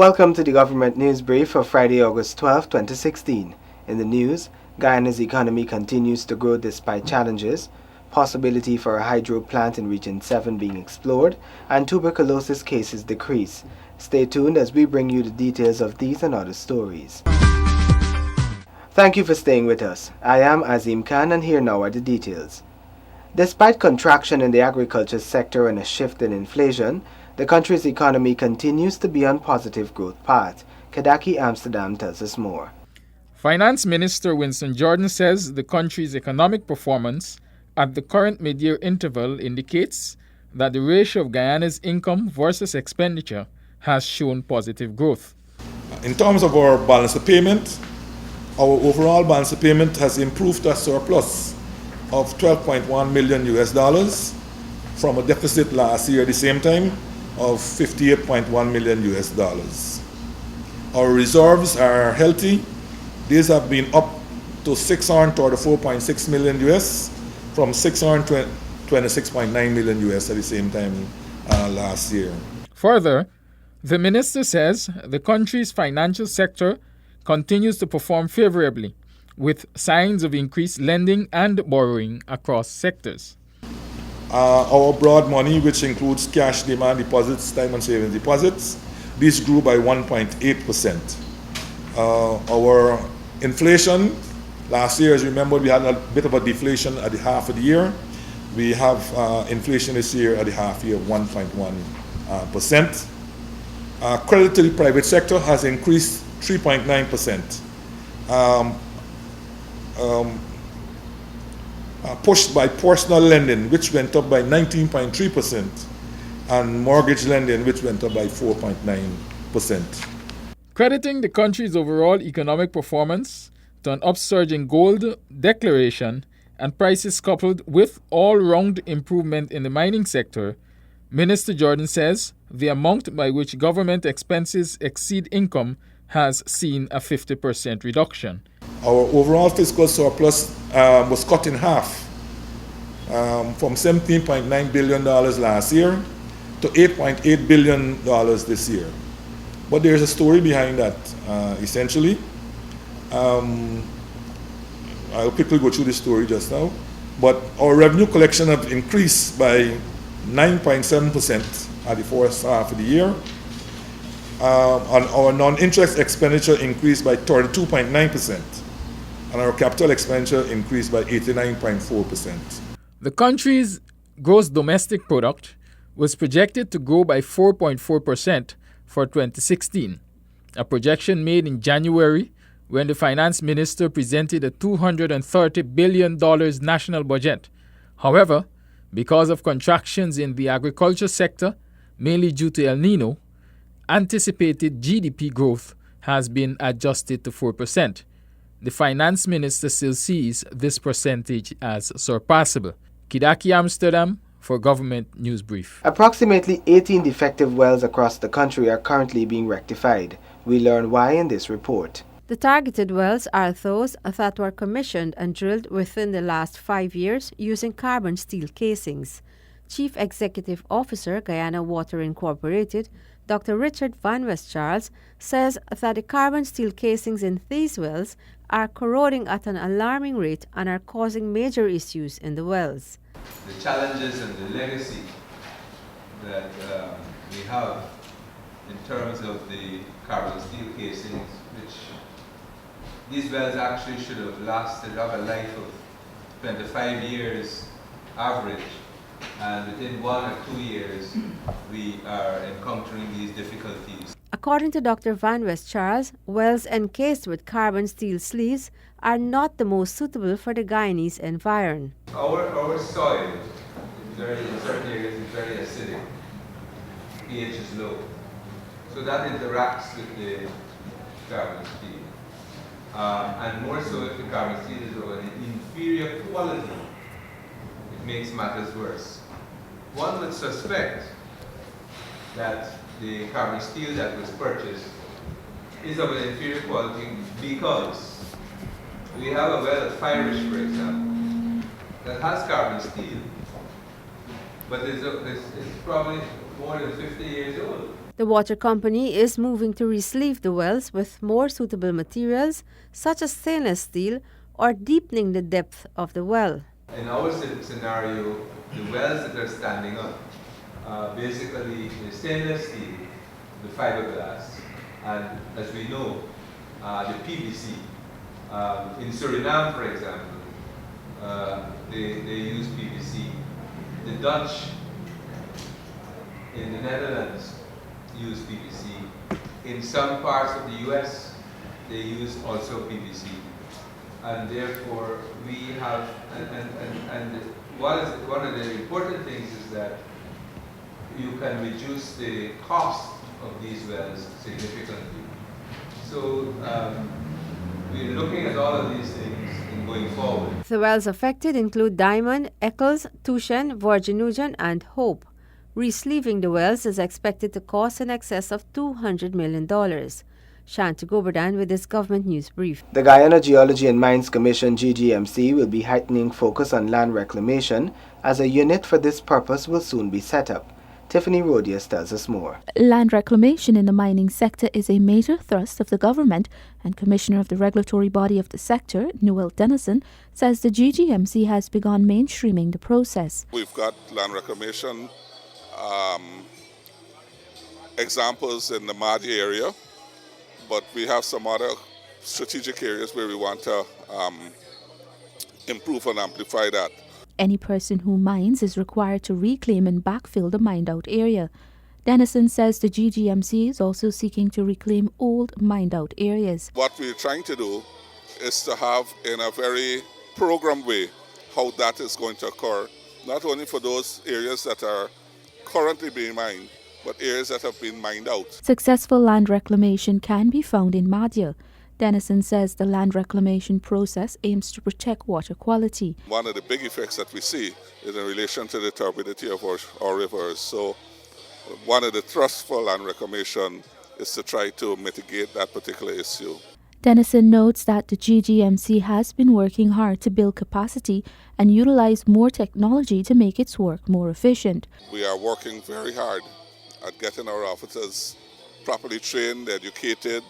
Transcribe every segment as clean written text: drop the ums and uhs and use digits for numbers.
Welcome to the Government News Brief for Friday, August 12, 2016. In the news, Guyana's economy continues to grow despite challenges, possibility for a hydro plant in Region 7 being explored, and tuberculosis cases decrease. Stay tuned as we bring you the details of these and other stories. Thank you for staying with us. I am Azim Khan, and here now are the details. Despite contraction in the agriculture sector and a shift in inflation, the country's economy continues to be on positive growth path. Kadaki Amsterdam tells us more. Finance Minister Winston Jordan says the country's economic performance at the current mid-year interval indicates that the ratio of Guyana's income versus expenditure has shown positive growth. In terms of our balance of payment, our overall balance of payment has improved to a surplus of $12.1 million US from a deficit last year at the same time of $58.1 million US. Our reserves are healthy. These have been up to $634.6 million US from $626.9 million US at the same time last year. Further, the minister says the country's financial sector continues to perform favorably, with signs of increased lending and borrowing across sectors. Our broad money, which includes cash, demand deposits, time and savings deposits, these grew by 1.8%. Our inflation, last year, as you remember, we had a bit of a deflation at the half of the year. We have inflation this year at the half year of 1.1%. Credit to the private sector has increased 3.9%. Pushed by personal lending, which went up by 19.3%, and mortgage lending, which went up by 4.9%. Crediting the country's overall economic performance to an upsurge in gold declaration and prices coupled with all-round improvement in the mining sector, Minister Jordan says the amount by which government expenses exceed income has seen a 50% reduction. Our overall fiscal surplus was cut in half from $17.9 billion last year to $8.8 billion this year. But there's a story behind that, essentially. I'll quickly go through the story just now. But our revenue collection have increased by 9.7% at the first half of the year. And our non-interest expenditure increased by 32.9%. And our capital expenditure increased by 89.4%. The country's gross domestic product was projected to grow by 4.4% for 2016, a projection made in January when the finance minister presented a $230 billion national budget. However, because of contractions in the agriculture sector, mainly due to El Nino, anticipated GDP growth has been adjusted to 4%. The finance minister still sees this percentage as surpassable. Kidaki Amsterdam for Government News Brief. Approximately 18 defective wells across the country are currently being rectified. We learn why in this report. The targeted wells are those that were commissioned and drilled within the last 5 years using carbon steel casings. Chief Executive Officer, Guyana Water Incorporated, Dr. Richard Van West Charles, says that the carbon steel casings in these wells are corroding at an alarming rate and are causing major issues in the wells. The challenges and the legacy that we have in terms of the carbon steel casings, which these wells actually should have a life of 25 years average, and within 1 or 2 years we are encountering these difficulties. According to Dr. Van West Charles, wells encased with carbon steel sleeves are not the most suitable for the Guyanese environment. Our soil in certain areas is very acidic. pH is low. So that interacts with the carbon steel. And more so if the carbon steel is of an inferior quality, it makes matters worse. One would suspect that the carbon steel that was purchased is of an inferior quality because we have a well at Firish, for example, that has carbon steel, but it's probably more than 50 years old. The water company is moving to resleeve the wells with more suitable materials, such as stainless steel, or deepening the depth of the well. In our scenario, the wells that are standing up, basically the stainless steel, the fiberglass, and as we know, the PVC. In Suriname, for example, they use PVC. The Dutch in the Netherlands use PVC. In some parts of the US, they use also PVC. And therefore, we have, and one of the important things is that you can reduce the cost of these wells significantly. So we're looking at all of these things in going forward. The wells affected include Diamond, Eccles, Tushen, Virginujan, and Hope. Resleeving the wells is expected to cost in excess of $200 million. Shanti Goberdan with this government news brief. The Guyana Geology and Mines Commission GGMC will be heightening focus on land reclamation as a unit for this purpose will soon be set up. Tiffany Rodius tells us more. Land reclamation in the mining sector is a major thrust of the government, and Commissioner of the regulatory body of the sector, Newell Dennison, says the GGMC has begun mainstreaming the process. We've got land reclamation examples in the Mahdi area, but we have some other strategic areas where we want to improve and amplify that. Any person who mines is required to reclaim and backfill the mined-out area. Dennison says the GGMC is also seeking to reclaim old mined-out areas. What we're trying to do is to have, in a very programmed way, how that is going to occur, not only for those areas that are currently being mined, but areas that have been mined out. Successful land reclamation can be found in Madhya. Dennison says the land reclamation process aims to protect water quality. One of the big effects that we see is in relation to the turbidity of our rivers. So one of the thrusts for land reclamation is to try to mitigate that particular issue. Dennison notes that the GGMC has been working hard to build capacity and utilize more technology to make its work more efficient. We are working very hard at getting our officers properly trained, educated,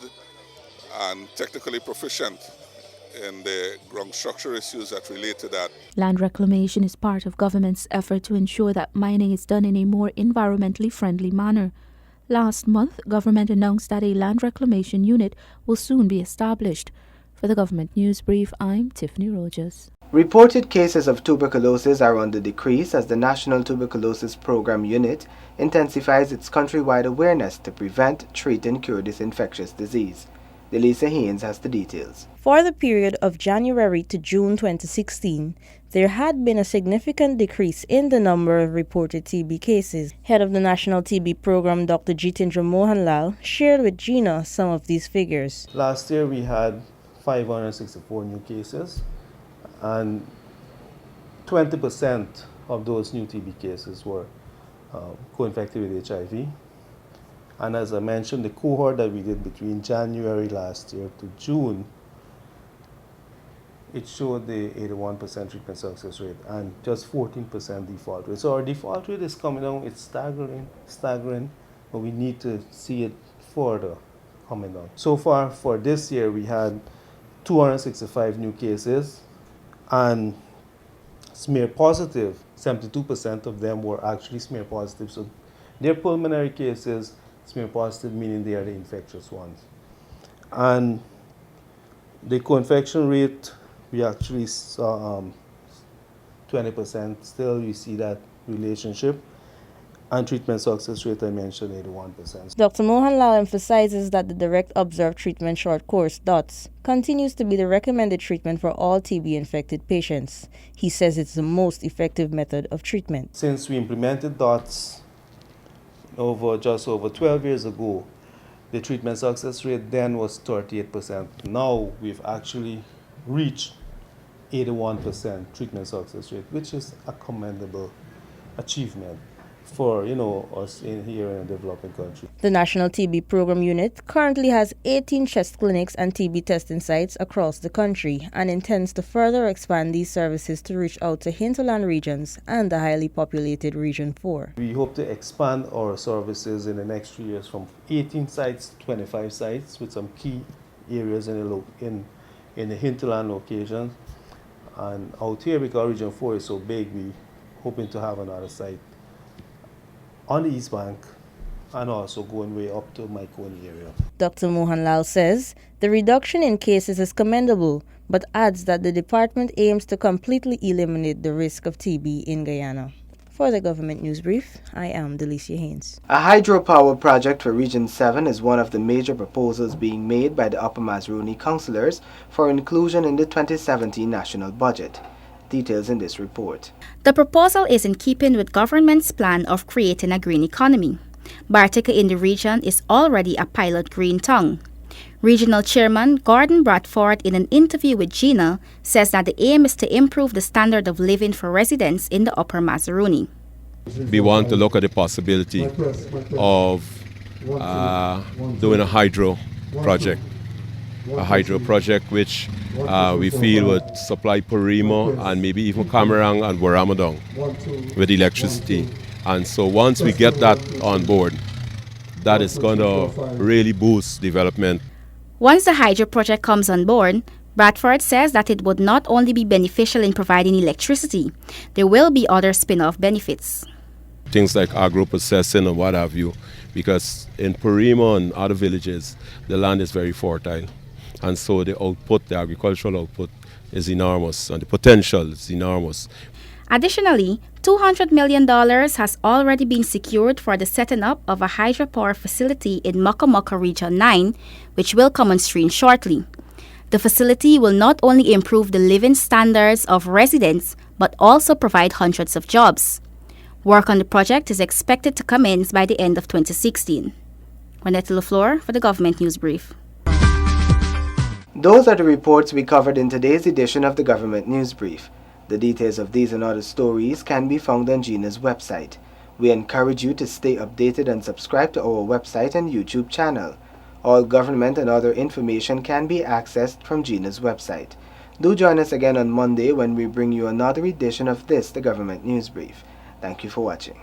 and technically proficient in the ground structure issues that relate to that. Land reclamation is part of government's effort to ensure that mining is done in a more environmentally friendly manner. Last month, government announced that a land reclamation unit will soon be established. For the Government News Brief, I'm Tiffany Rogers. Reported cases of tuberculosis are on the decrease as the National Tuberculosis Program Unit intensifies its countrywide awareness to prevent, treat, and cure this infectious disease. Delisa Haynes has the details. For the period of January to June 2016, there had been a significant decrease in the number of reported TB cases. Head of the National TB Program, Dr. Jitendra Mohanlal, shared with Gina some of these figures. Last year we had 564 new cases, and 20% of those new TB cases were co-infected with HIV. And as I mentioned, the cohort that we did between January last year to June, it showed the 81% treatment success rate and just 14% default rate. So our default rate is coming down. It's staggering, but we need to see it further coming down. So far for this year, we had 265 new cases, and smear positive, 72% of them were actually smear positive. So they're pulmonary cases, smear positive meaning they are the infectious ones. And the co-infection rate, we actually saw 20% still, you see that relationship. And treatment success rate, I mentioned 81%. Dr. Mohanlal emphasizes that the direct observed treatment short course, DOTS, continues to be the recommended treatment for all TB-infected patients. He says it's the most effective method of treatment. Since we implemented DOTS just over 12 years ago, the treatment success rate then was 38%. Now we've actually reached 81% treatment success rate, which is a commendable achievement. for us in here in a developing country. The National TB Program Unit currently has 18 chest clinics and TB testing sites across the country and intends to further expand these services to reach out to hinterland regions and the highly populated Region 4. We hope to expand our services in the next 3 years from 18 sites to 25 sites with some key areas in the hinterland locations. And out here, because Region 4 is so big, we're hoping to have another site on the East Bank and also going way up to Mycone area. Dr. Mohanlal says the reduction in cases is commendable, but adds that the department aims to completely eliminate the risk of TB in Guyana. For the Government News Brief, I am Delicia Haynes. A hydropower project for Region 7 is one of the major proposals being made by the Upper Mazaruni councillors for inclusion in the 2017 national budget. Details in this report. The proposal is in keeping with government's plan of creating a green economy. Bartica in the region is already a pilot green town. Regional Chairman Gordon Bradford, in an interview with Gina, says that the aim is to improve the standard of living for residents in the Upper Mazaruni. We want to look at the possibility of doing a hydro project which we feel would supply Porimo and maybe even Camarang and Waramadong with electricity. And so once we get that on board, that is going to really boost development. Once the hydro project comes on board, Bradford says that it would not only be beneficial in providing electricity, there will be other spin-off benefits. Things like agro-processing and what have you, because in Porimo and other villages, the land is very fertile. And so the output, the agricultural output, is enormous, and the potential is enormous. Additionally, $200 million has already been secured for the setting up of a hydropower facility in Mokomoka Region 9, which will come on stream shortly. The facility will not only improve the living standards of residents, but also provide hundreds of jobs. Work on the project is expected to commence by the end of 2016. Juanette LaFleur for the Government News Brief. Those are the reports we covered in today's edition of the Government News Brief. The details of these and other stories can be found on Gina's website. We encourage you to stay updated and subscribe to our website and YouTube channel. All government and other information can be accessed from Gina's website. Do join us again on Monday when we bring you another edition of this, the Government News Brief. Thank you for watching.